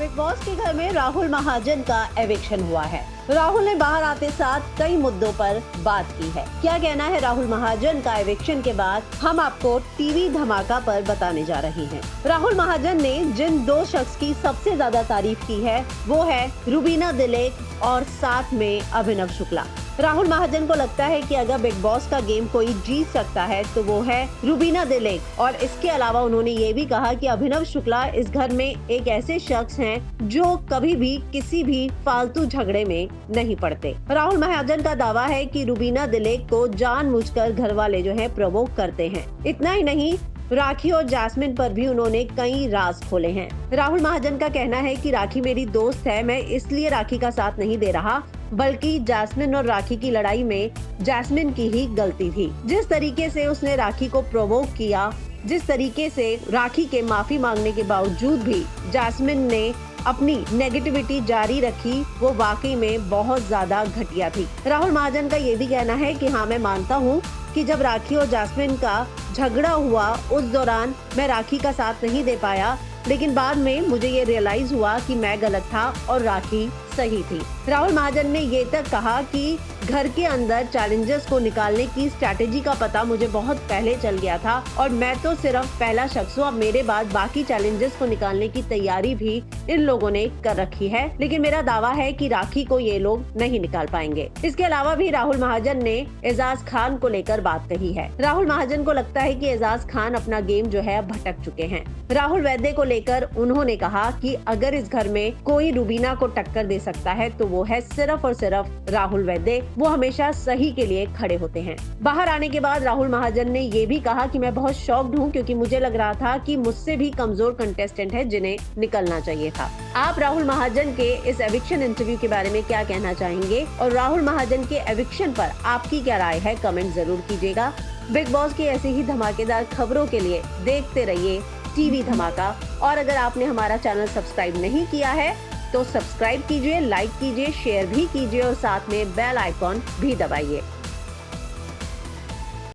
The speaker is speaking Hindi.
बिग बॉस के घर में राहुल महाजन का एविक्शन हुआ है। राहुल ने बाहर आते साथ कई मुद्दों पर बात की है। क्या कहना है राहुल महाजन का एविक्शन के बाद, हम आपको टीवी धमाका पर बताने जा रहे हैं। राहुल महाजन ने जिन दो शख्स की सबसे ज्यादा तारीफ की है वो है रुबीना दिलेक और साथ में अभिनव शुक्ला। राहुल महाजन को लगता है कि अगर बिग बॉस का गेम कोई जीत सकता है तो वो है रुबीना दिलेक, और इसके अलावा उन्होंने ये भी कहा कि अभिनव शुक्ला इस घर में एक ऐसे शख्स हैं जो कभी भी किसी भी फालतू झगड़े में नहीं पड़ते। राहुल महाजन का दावा है कि रुबीना दिलेक को जानबूझकर घर वाले जो है प्रवोक करते हैं। इतना ही नहीं, राखी और जैस्मिन पर भी उन्होंने कई राज खोले हैं। राहुल महाजन का कहना है कि राखी मेरी दोस्त है, मैं इसलिए राखी का साथ नहीं दे रहा, बल्कि जैस्मिन और राखी की लड़ाई में जैस्मिन की ही गलती थी। जिस तरीके से उसने राखी को प्रोवोक किया, जिस तरीके से राखी के माफी मांगने के बावजूद भी जैस्मिन ने अपनी नेगेटिविटी जारी रखी, वो वाकई में बहुत ज्यादा घटिया थी। राहुल महाजन का ये भी कहना है कि हाँ, मैं मानता हूँ कि जब राखी और जैस्मिन का झगड़ा हुआ उस दौरान मैं राखी का साथ नहीं दे पाया, लेकिन बाद में मुझे ये रियलाइज हुआ कि मैं गलत था और राखी सही थी। राहुल महाजन ने ये तक कहा कि घर के अंदर चैलेंजर्स को निकालने की स्ट्रैटेजी का पता मुझे बहुत पहले चल गया था और मैं तो सिर्फ पहला शख्स हूँ। अब मेरे बाद बाकी चैलेंजर्स को निकालने की तैयारी भी इन लोगों ने कर रखी है, लेकिन मेरा दावा है कि राखी को ये लोग नहीं निकाल पाएंगे। इसके अलावा भी राहुल महाजन ने एजाज खान को लेकर बात कही है। राहुल महाजन को लगता है कि एजाज खान अपना गेम जो है भटक चुके हैं। राहुल वैद्य को लेकर उन्होंने कहा कि अगर इस घर में कोई रुबीना को टक्कर दे सकता है तो वो है सिर्फ और सिर्फ राहुल वैद्य। वो हमेशा सही के लिए खड़े होते हैं। बाहर आने के बाद राहुल महाजन ने ये भी कहा कि मैं बहुत शॉक्ड हूँ, क्योंकि मुझे लग रहा था कि मुझसे भी कमजोर कंटेस्टेंट है जिन्हें निकलना चाहिए था। आप राहुल महाजन के इस एविक्शन इंटरव्यू के बारे में क्या कहना चाहेंगे और राहुल महाजन के एविक्शन पर आपकी क्या राय है, कमेंट जरूर कीजिएगा। बिग बॉस की ऐसी ही धमाकेदार खबरों के लिए देखते रहिए टीवी धमाका, और अगर आपने हमारा चैनल सब्सक्राइब नहीं किया है तो सब्सक्राइब कीजिए, लाइक कीजिए, शेयर भी कीजिए और साथ में बेल आइकॉन भी दबाइए।